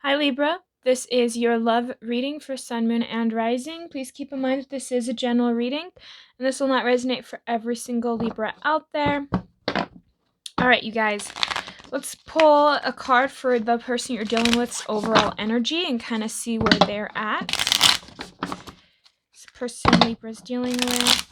Hi Libra, this is your love reading for Sun, Moon, and Rising. Please keep in mind that this is a general reading, and this will not resonate for every single Libra out there. Alright, you guys, let's pull a card for the person you're dealing with's overall energy and kind of see where they're at. This person Libra's dealing with.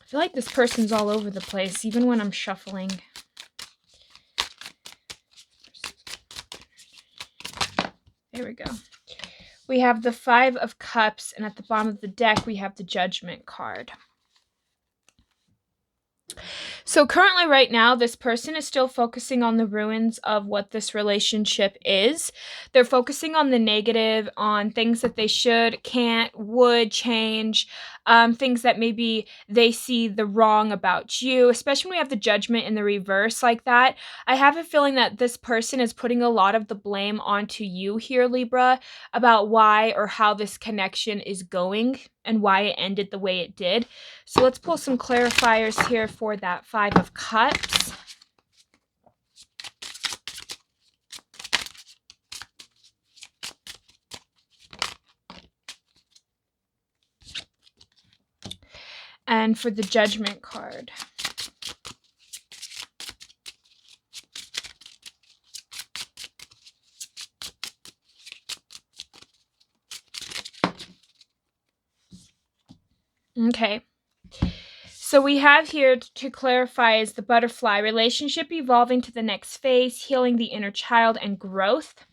I feel like this person's all over the place, even when I'm shuffling. There we go. We have the Five of Cups, and at the bottom of the deck, we have the Judgment card. So currently right now, this person is still focusing on the ruins of what this relationship is. They're focusing on the negative, on things that they should, can't, would change, things that maybe they see the wrong about you, especially when we have the Judgment in the reverse like that. I have a feeling that this person is putting a lot of the blame onto you here, Libra, about why or how this connection is going and why it ended the way it did. So let's pull some clarifiers here for that Five of Cups. And for the Judgment card. Okay. So we have here to clarify is the butterfly, relationship evolving to the next phase, healing the inner child, and growth.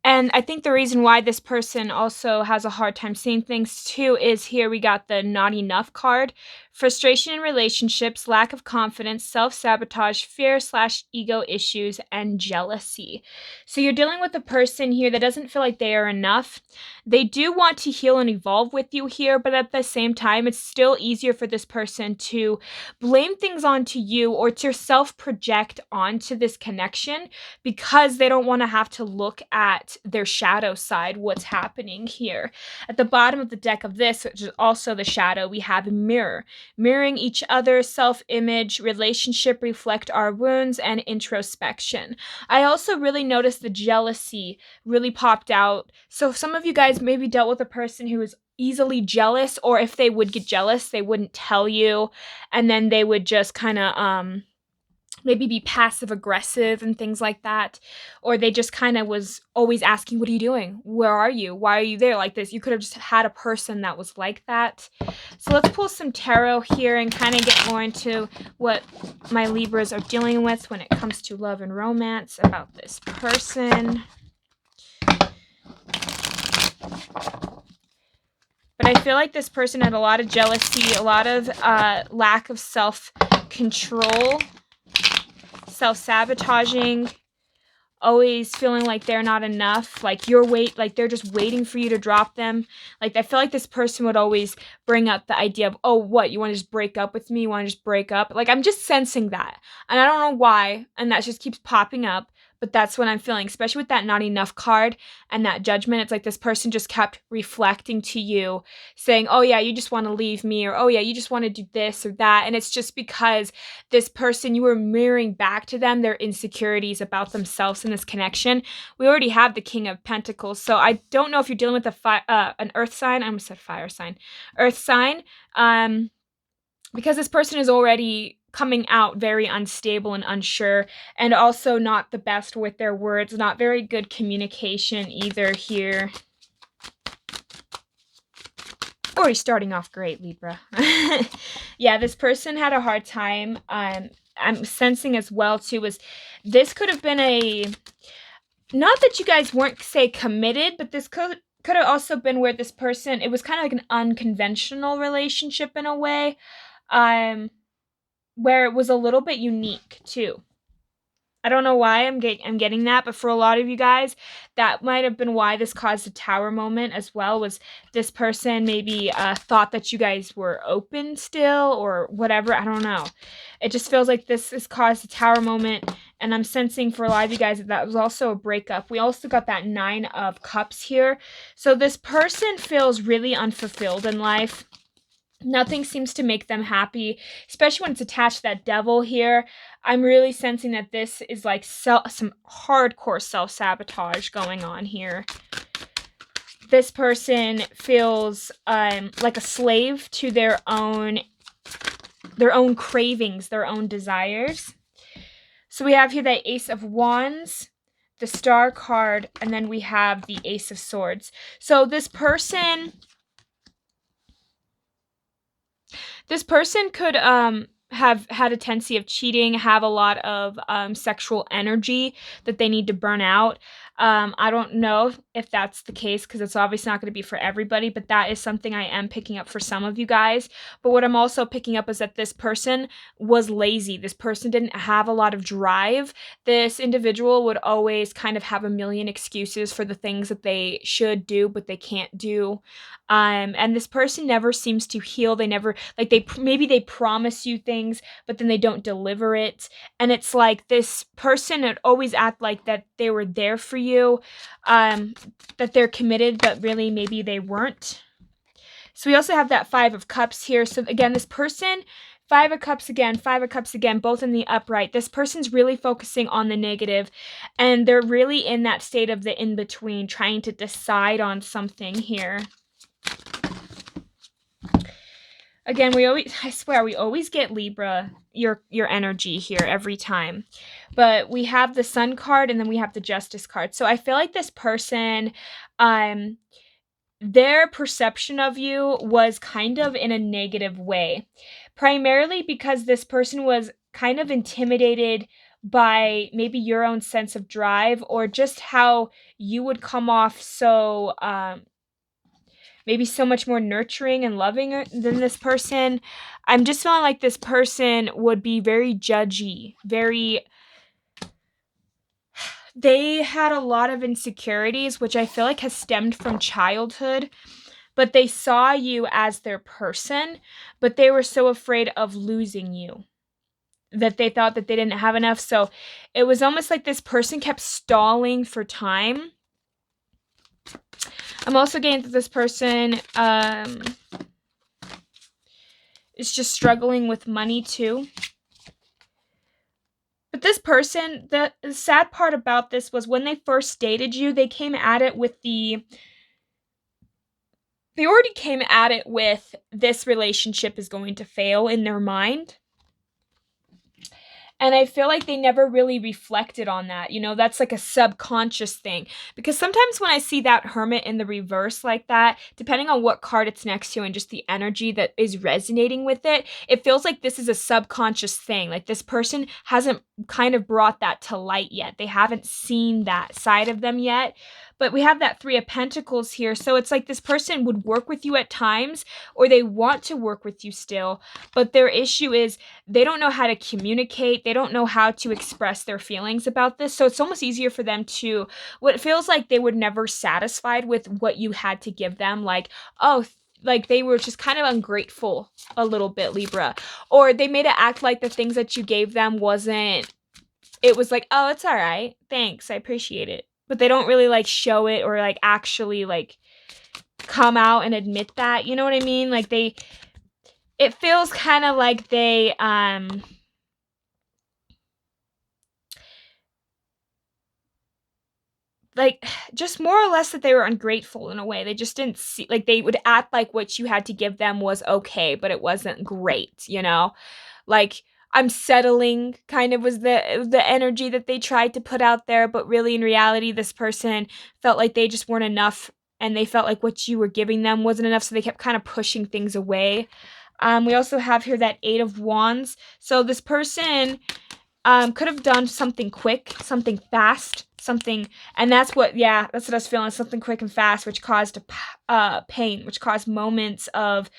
And I think the reason why this person also has a hard time seeing things too is here we got the not enough card. Frustration in relationships, lack of confidence, self-sabotage, fear/ego issues, and jealousy. So you're dealing with a person here that doesn't feel like they are enough. They do want to heal and evolve with you here, but at the same time, it's still easier for this person to blame things onto you or to self-project onto this connection because they don't want to have to look at their shadow side, what's happening here. At the bottom of the deck of this, which is also the shadow, we have a mirror. Mirroring each other, self-image, relationship reflect our wounds, and introspection. I also really noticed the jealousy really popped out. So some of you guys maybe dealt with a person who is easily jealous, or if they would get jealous, they wouldn't tell you, and then they would just kind of maybe be passive aggressive and things like that, or they just kind of was always asking, what are you doing, where are you, why are you there like this. You could have just had a person that was like that. So let's pull some tarot here and kind of get more into what my Libras are dealing with when it comes to love and romance about this person. But I feel like this person had a lot of jealousy, a lot of lack of self-control, self-sabotaging, always feeling like they're not enough, like they're just waiting for you to drop them. Like I feel like this person would always bring up the idea of, oh, what, you want to just break up with me, you want to just break up, like I'm just sensing that, and I don't know why, and that just keeps popping up. But that's what I'm feeling, especially with that not enough card and that Judgment. It's like this person just kept reflecting to you, saying, oh yeah, you just want to leave me, or oh yeah, you just want to do this or that. And it's just because this person, you were mirroring back to them their insecurities about themselves in this connection. We already have the King of Pentacles. So I don't know if you're dealing with an earth sign. I almost said fire sign. Earth sign. Because this person is already coming out very unstable and unsure, and also not the best with their words, not very good communication either here. Already starting off great, Libra. Yeah, this person had a hard time. I'm sensing as well too was this could have been a, not that you guys weren't, say, committed, but this could have also been where this person, it was kind of like an unconventional relationship in a way. Where it was a little bit unique too. I don't know why I'm getting that, but for a lot of you guys, that might have been why this caused a tower moment as well, was this person maybe thought that you guys were open still or whatever. I don't know. It just feels like this has caused a tower moment, and I'm sensing for a lot of you guys that that was also a breakup. We also got that 9 of Cups here. So this person feels really unfulfilled in life. Nothing seems to make them happy, especially when it's attached to that Devil here. I'm really sensing that this is like some hardcore self-sabotage going on here. This person feels like a slave to their own cravings, their own desires. So we have here that Ace of Wands, the Star card, and then we have the Ace of Swords. So this person could have had a tendency of cheating, have a lot of sexual energy that they need to burn out. I don't know if that's the case because it's obviously not going to be for everybody, but that is something I am picking up for some of you guys. But what I'm also picking up is that this person was lazy. This person didn't have a lot of drive. This individual would always kind of have a million excuses for the things that they should do, but they can't do. And this person never seems to heal. They never, like, maybe they promise you things, but then they don't deliver it. And it's like this person would always act like that they were there for you, that they're committed, but really maybe they weren't. So we also have that 5 of Cups here. So again, this person, 5 of Cups again, 5 of Cups again, both in the upright. This person's really focusing on the negative, and they're really in that state of the in-between, trying to decide on something here. Again, I swear, we always get Libra, your energy here every time. But we have the Sun card and then we have the Justice card. So I feel like this person, their perception of you was kind of in a negative way. Primarily because this person was kind of intimidated by maybe your own sense of drive, or just how you would come off so maybe so much more nurturing and loving than this person. I'm just feeling like this person would be very judgy, they had a lot of insecurities, which I feel like has stemmed from childhood, but they saw you as their person, but they were so afraid of losing you that they thought that they didn't have enough. So it was almost like this person kept stalling for time. I'm also getting that this person is just struggling with money too. But this person, the sad part about this was when they first dated you, they came at it with they already came at it with this relationship is going to fail in their mind. And I feel like they never really reflected on that. You know, that's like a subconscious thing. Because sometimes when I see that Hermit in the reverse like that, depending on what card it's next to and just the energy that is resonating with it, it feels like this is a subconscious thing. Like this person hasn't kind of brought that to light yet. They haven't seen that side of them yet. But we have that 3 of Pentacles here. So it's like this person would work with you at times, or they want to work with you still. But their issue is they don't know how to communicate. They don't know how to express their feelings about this. So it's almost easier for them to, what it feels like they were never satisfied with what you had to give them. Like, oh, like they were just kind of ungrateful a little bit, Libra. Or they made it act like the things that you gave them wasn't, it was like, oh, it's all right. Thanks. I appreciate it. But they don't really like show it or like actually like come out and admit that. You know what I mean? Like it feels kind of like they like just more or less that they were ungrateful in a way. They just didn't see, like they would act like what you had to give them was okay, but it wasn't great, you know? Like I'm settling kind of was the energy that they tried to put out there, but really in reality this person felt like they just weren't enough, and they felt like what you were giving them wasn't enough, so they kept kind of pushing things away. We also have here that 8 of Wands. So this person could have done something quick, something fast, and that's what I was feeling, something quick and fast, which caused pain, which caused moments of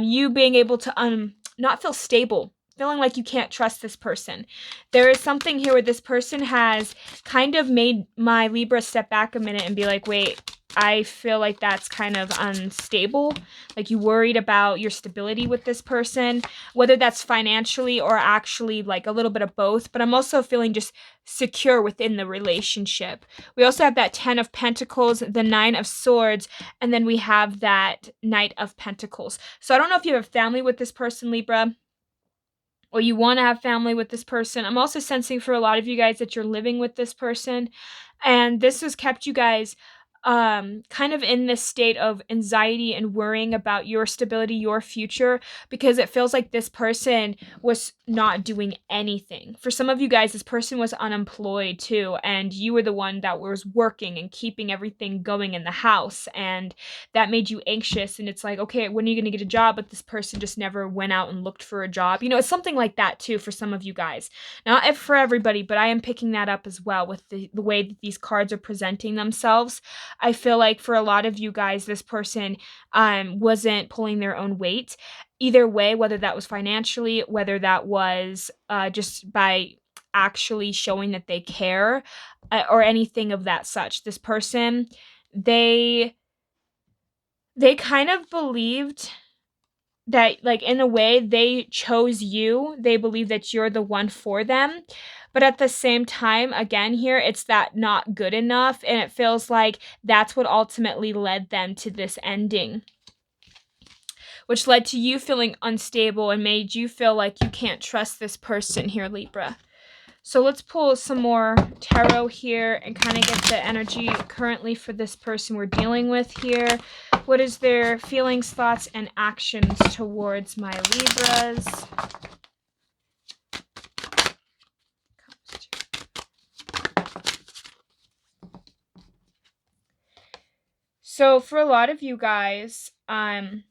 you being able to not feel stable feeling like you can't trust this person. There is something here where this person has kind of made my Libra step back a minute and be like, wait, I feel like that's kind of unstable. Like you worried about your stability with this person, whether that's financially or actually like a little bit of both. But I'm also feeling just secure within the relationship. We also have that 10 of Pentacles, the 9 of Swords, and then we have that Knight of Pentacles. So I don't know if you have family with this person, Libra, or you want to have family with this person. I'm also sensing for a lot of you guys that you're living with this person, and this has kept you guys kind of in this state of anxiety and worrying about your stability, your future, because it feels like this person was not doing anything. For some of you guys, this person was unemployed too, and you were the one that was working and keeping everything going in the house, and that made you anxious. And it's like, okay, when are you going to get a job? But this person just never went out and looked for a job. You know, it's something like that too for some of you guys. Not for everybody, but I am picking that up as well with the way that these cards are presenting themselves. I feel like for a lot of you guys, this person wasn't pulling their own weight. Either way, whether that was financially, whether that was just by actually showing that they care or anything of that such. This person, they kind of believed that, like, in a way, they chose you. They believe that you're the one for them. But at the same time, again, here, it's that not good enough. And it feels like that's what ultimately led them to this ending, which led to you feeling unstable and made you feel like you can't trust this person here, Libra. So let's pull some more tarot here and kind of get the energy currently for this person we're dealing with here. What is their feelings, thoughts, and actions towards my Libras? So for a lot of you guys, I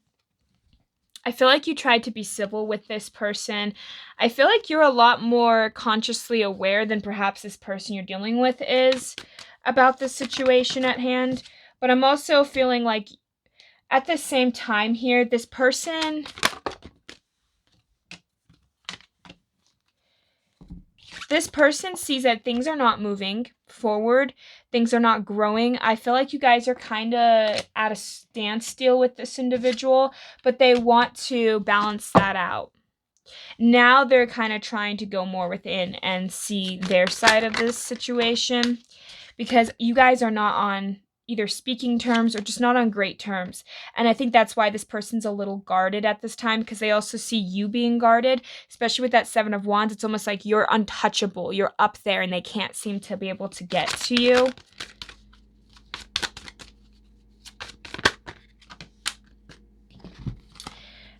feel like you tried to be civil with this person. I feel like you're a lot more consciously aware than perhaps this person you're dealing with is about the situation at hand. But I'm also feeling like at the same time here, this person, sees that things are not moving forward. Things are not growing. I feel like you guys are kind of at a standstill with this individual, but they want to balance that out. Now they're kind of trying to go more within and see their side of this situation, because you guys are not on either speaking terms or just not on great terms. And I think that's why this person's a little guarded at this time, because they also see you being guarded, especially with that 7 of Wands. It's almost like you're untouchable. You're up there and they can't seem to be able to get to you.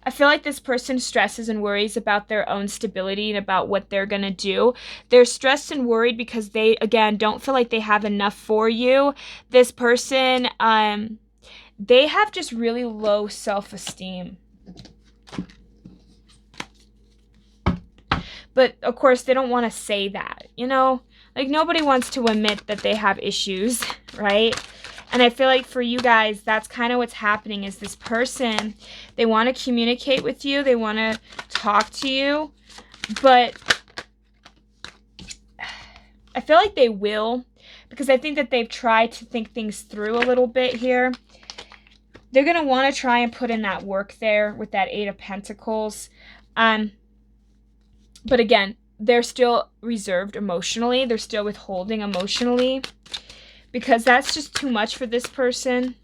I feel like this person stresses and worries about their own stability and about what they're going to do. They're stressed and worried because they, again, don't feel like they have enough for you. This person, they have just really low self-esteem. But, of course, they don't want to say that, you know? Like, nobody wants to admit that they have issues, right? And I feel like for you guys, that's kind of what's happening is this person, they want to communicate with you. They want to talk to you. But I feel like they will, because I think that they've tried to think things through a little bit here. They're going to want to try and put in that work there with that 8 of Pentacles. But again, they're still reserved emotionally. They're still withholding emotionally, because that's just too much for this person.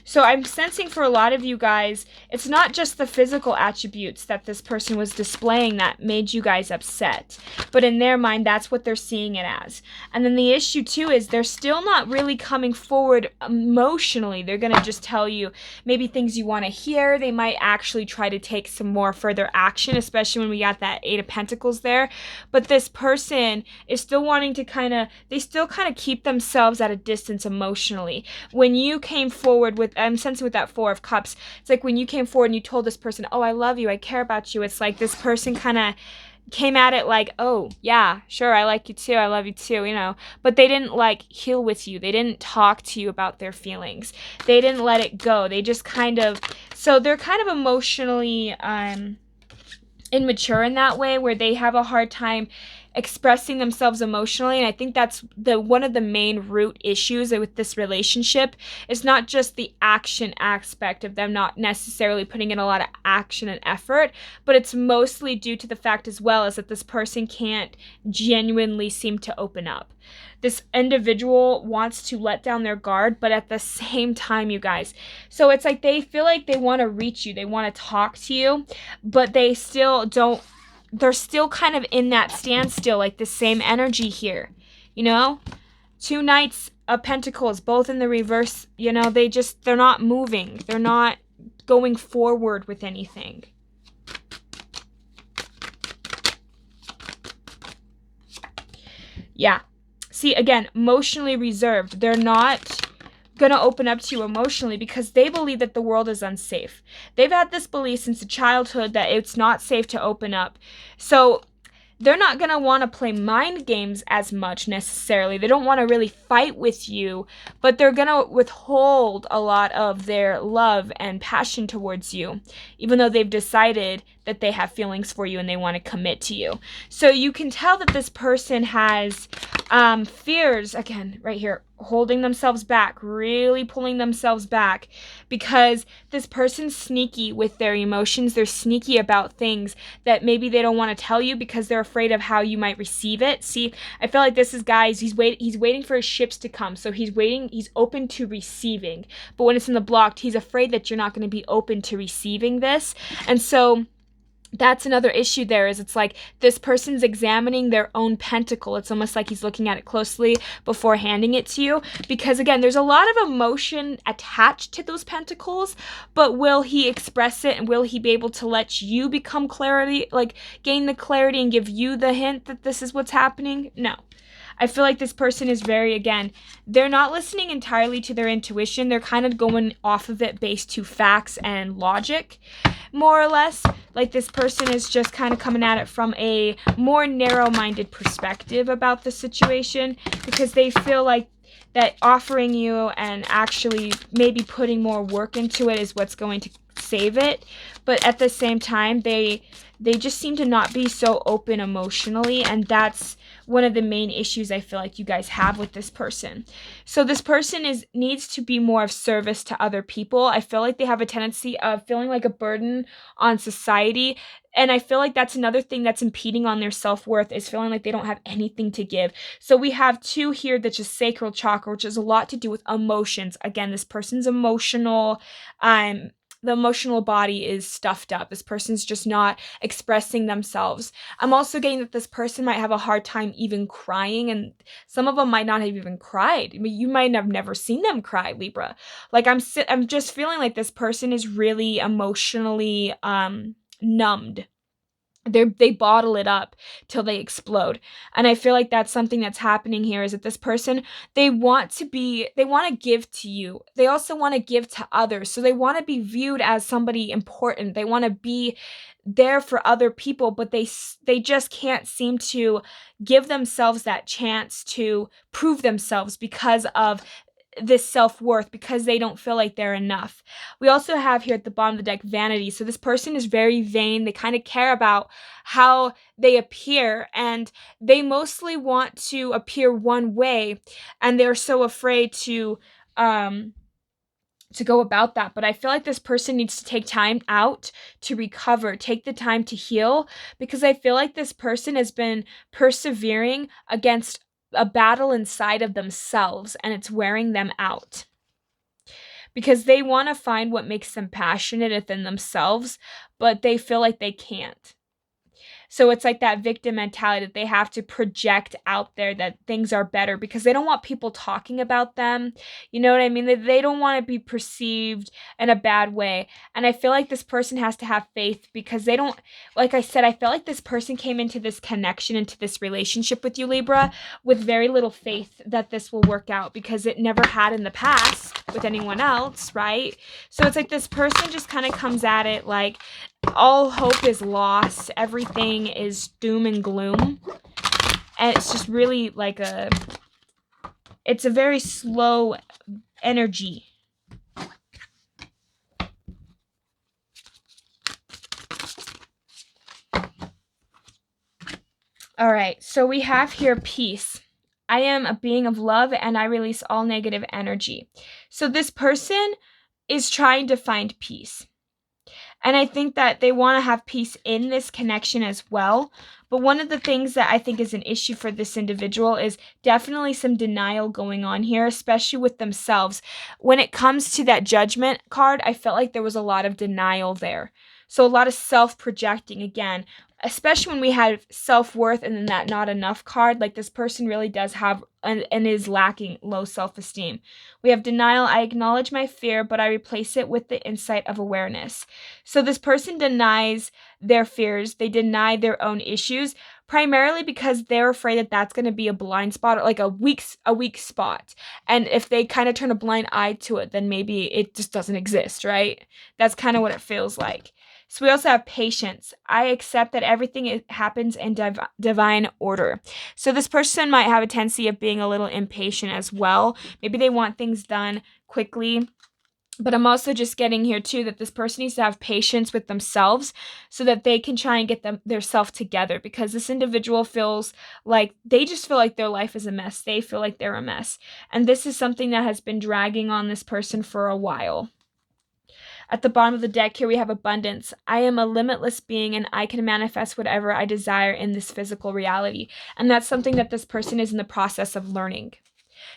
So I'm sensing for a lot of you guys, it's not just the physical attributes that this person was displaying that made you guys upset. But in their mind, that's what they're seeing it as. And then the issue too is they're still not really coming forward emotionally. They're going to just tell you maybe things you want to hear. They might actually try to take some more further action, especially when we got that 8 of Pentacles there. But this person is still wanting to they still kind of keep themselves at a distance emotionally. When you came forward with, I'm sensing with that 4 of Cups, it's like when you came forward and you told this person, oh, I love you, I care about you, it's like this person kind of came at it like, oh, yeah, sure, I like you too, I love you too, you know, but they didn't like heal with you. They didn't talk to you about their feelings. They didn't let it go. They just kind of, so they're kind of emotionally immature in that way, where they have a hard time expressing themselves emotionally. And I think that's one of the main root issues with this relationship. Is not just the action aspect of them not necessarily putting in a lot of action and effort, but it's mostly due to the fact as well as that this person can't genuinely seem to open up. This individual wants to let down their guard, but at the same time, you guys, so it's like they feel like they want to reach you, they want to talk to you, but they still don't, they're still kind of in that standstill, like the same energy here, you know? 2 Knights of Pentacles, both in the reverse, you know, they're not moving. They're not going forward with anything. Yeah. See, again, emotionally reserved. They're not going to open up to you emotionally because they believe that the world is unsafe. They've had this belief since childhood that it's not safe to open up. So they're not going to want to play mind games as much necessarily. They don't want to really fight with you, but they're going to withhold a lot of their love and passion towards you, even though they've decided that they have feelings for you and they want to commit to you. So you can tell that this person has fears, again, right here, holding themselves back, really pulling themselves back, because this person's sneaky with their emotions. They're sneaky about things that maybe they don't want to tell you because they're afraid of how you might receive it. See, I feel like this is, guys, he's waiting for his ships to come. So he's open to receiving. But when it's in the blocked, he's afraid that you're not going to be open to receiving this. And so that's another issue there, is it's like this person's examining their own pentacle. It's almost like he's looking at it closely before handing it to you, because again, there's a lot of emotion attached to those pentacles, but will he express it, and will he be able to let you become clarity, like gain the clarity and give you the hint that this is what's happening? No. I feel like this person is very, again, they're not listening entirely to their intuition. They're kind of going off of it based to facts and logic, more or less. Like this person is just kind of coming at it from a more narrow-minded perspective about the situation, because they feel like that offering you and actually maybe putting more work into it is what's going to save it. But at the same time, they just seem to not be so open emotionally, and that's one of the main issues I feel like you guys have with this person. So this person needs to be more of service to other people. I feel like they have a tendency of feeling like a burden on society. And I feel like that's another thing that's impeding on their self-worth, is feeling like they don't have anything to give. So we have 2 here that's just Sacral Chakra, which has a lot to do with emotions. Again, this person's emotional, the emotional body is stuffed up. This person's just not expressing themselves. I'm also getting that this person might have a hard time even crying, and some of them might not have even cried. I mean, you might have never seen them cry, Libra. Like I'm just feeling like this person is really emotionally numbed. They bottle it up till they explode. And I feel like that's something that's happening here, is that this person, they want to give to you. They also want to give to others. So they want to be viewed as somebody important. They want to be there for other people, but they just can't seem to give themselves that chance to prove themselves because of this self-worth, because they don't feel like they're enough. We also have here at the bottom of the deck vanity. So this person is very vain. They kind of care about how they appear, and they mostly want to appear one way, and they're so afraid to go about that. But I feel like this person needs to take time out to recover, take the time to heal, because I feel like this person has been persevering against a battle inside of themselves, and it's wearing them out, because they want to find what makes them passionate within themselves, but they feel like they can't. So it's like that victim mentality, that they have to project out there that things are better because they don't want people talking about them. You know what I mean? They don't want to be perceived in a bad way. And I feel like this person has to have faith, because they don't, like I said, I feel like this person came into this connection, into this relationship with you, Libra, with very little faith that this will work out, because it never had in the past with anyone else, right? So it's like this person just kind of comes at it like all hope is lost, everything is doom and gloom, and it's just really like it's a very slow energy. All right, so we have here peace. I am a being of love and I release all negative energy. So this person is trying to find peace. And I think that they want to have peace in this connection as well. But one of the things that I think is an issue for this individual is definitely some denial going on here, especially with themselves. When it comes to that judgment card, I felt like there was a lot of denial there. So a lot of self-projecting again, especially when we have self-worth and then that not enough card, like this person really does have and is lacking low self-esteem. We have denial. I acknowledge my fear, but I replace it with the insight of awareness. So this person denies their fears. They deny their own issues primarily because they're afraid that that's going to be a blind spot or like a weak spot. And if they kind of turn a blind eye to it, then maybe it just doesn't exist, right? That's kind of what it feels like. So we also have patience. I accept that everything happens in divine order. So this person might have a tendency of being a little impatient as well. Maybe they want things done quickly. But I'm also just getting here too that this person needs to have patience with themselves so that they can try and get their self together, because this individual feels like they just feel like their life is a mess. They feel like they're a mess. And this is something that has been dragging on this person for a while. At the bottom of the deck here, we have abundance. I am a limitless being and I can manifest whatever I desire in this physical reality. And that's something that this person is in the process of learning.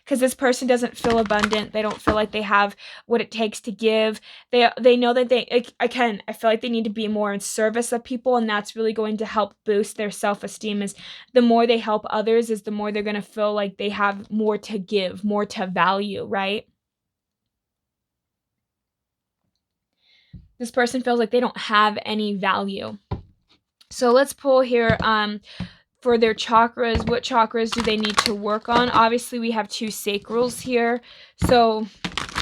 Because this person doesn't feel abundant. They don't feel like they have what it takes to give. They know that I feel like they need to be more in service of people, and that's really going to help boost their self-esteem. Is the more they help others, is the more they're going to feel like they have more to give, more to value, right? This person feels like they don't have any value. So let's pull here for their chakras. What chakras do they need to work on? Obviously, we have 2 sacrals here. So,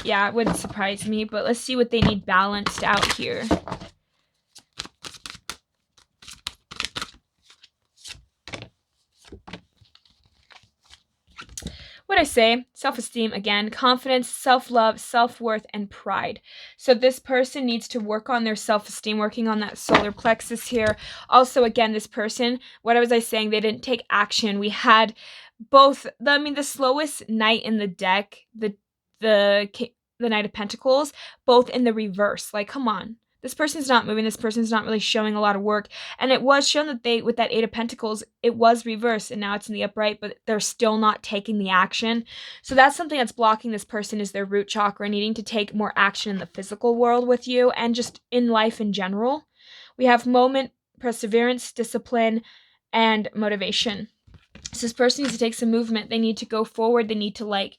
yeah, it wouldn't surprise me. But let's see what they need balanced out here. What I say, self-esteem again, confidence, self-love, self-worth, and pride. So this person needs to work on their self-esteem, working on that solar plexus here. Also, again, this person, what was I saying? They didn't take action. We had both, the slowest knight in the deck, the Knight of Pentacles, both in the reverse. Like, come on. This person's not moving. This person's not really showing a lot of work. And it was shown that with that 8 of Pentacles, it was reversed and now it's in the upright, but they're still not taking the action. So that's something that's blocking this person, is their root chakra, needing to take more action in the physical world with you and just in life in general. We have moment, perseverance, discipline, and motivation. So this person needs to take some movement. They need to go forward. They need to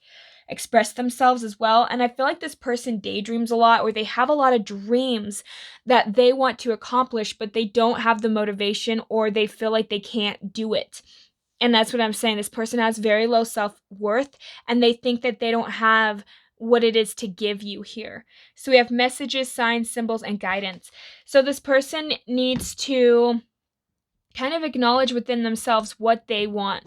express themselves as well. And I feel like this person daydreams a lot, or they have a lot of dreams that they want to accomplish, but they don't have the motivation, or they feel like they can't do it. And that's what I'm saying. This person has very low self-worth and they think that they don't have what it is to give you here. So we have messages, signs, symbols, and guidance. So this person needs to kind of acknowledge within themselves what they want.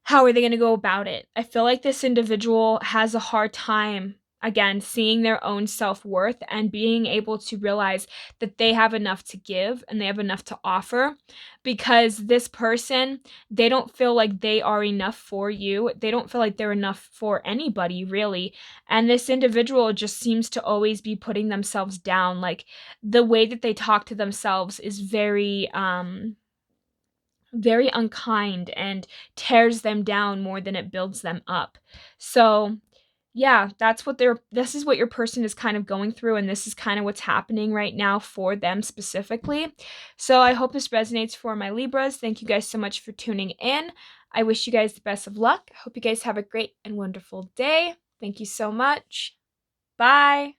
How are they going to go about it? I feel like this individual has a hard time, again, seeing their own self-worth and being able to realize that they have enough to give and they have enough to offer, because this person, they don't feel like they are enough for you. They don't feel like they're enough for anybody, really. And this individual just seems to always be putting themselves down. Like, the way that they talk to themselves is very unkind and tears them down more than it builds them up. So, yeah, this is what your person is kind of going through, and this is kind of what's happening right now for them specifically. So I hope this resonates for my Libras. Thank you guys so much for tuning in. I wish you guys the best of luck. I hope you guys have a great and wonderful day. Thank you so much. Bye.